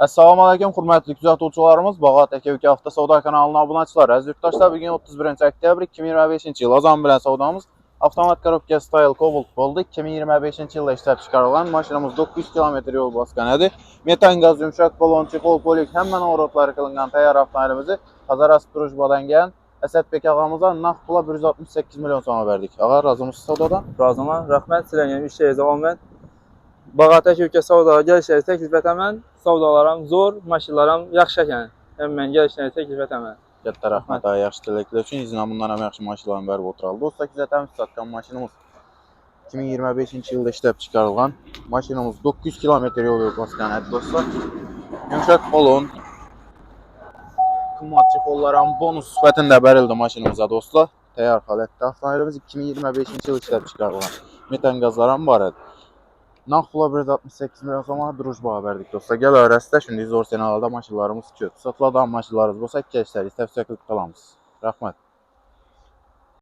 Assalamu alaykum, hörmətli kuzatuvchilarimiz. Bağa Təkəvki Avto Savda kanalına abunəçilər. Əziz yurttaşlar, bugün 31 oktyabr 2025-ci il Azam bilən savdamız avtomat korobka Style Cobalt oldu. 2025-ci ildə işləb çıxarılan maşınımız 900 km yol basqanədir. Metan qaz, yumşaq balon, çipol, polik həmən orotları qılınğan təyyar avtomobilimizi Hazaras Drujbadan gələn Əsəd Bək ağamıza nağd pula 168 milyon sona verdik. Ağa, razımsınız savdadan? Razıma, rəhmət siləyən 3 şeyəcə olmayan Bağatə kökə savdağa gəlişləri təklif etəmən, savdalarım zor, maşınlarım yaxşı yəni. Mən gəlişləri təklif etəmən. Qəttə rəhmət, daha yaxşı diləklər üçün izin bundan həm yaxşı maşınların bərbi oturaldı. Dostlar, güzətəmiz satqan maşınımız 2025-ci ildə işləb çıxarılan maşınımız 900 km yol basqanədir dostlar. Yumşaq balon, qımmatçı folların bonus sifətində bərildi maşınımıza dostlar. Təyyar halətdə avtomobilimiz 2025-ci il işləb çıxarılan metan qazların barədir. Nağd pula 168 milyon soma Drujbağa verdik dostlar. Gəl öyrəsdə, şimdi zor senalda maşınlarımız 2. Satıladan maşınlarımız olsa, keçləri, istəfsəklik qalamız. Rəhmət.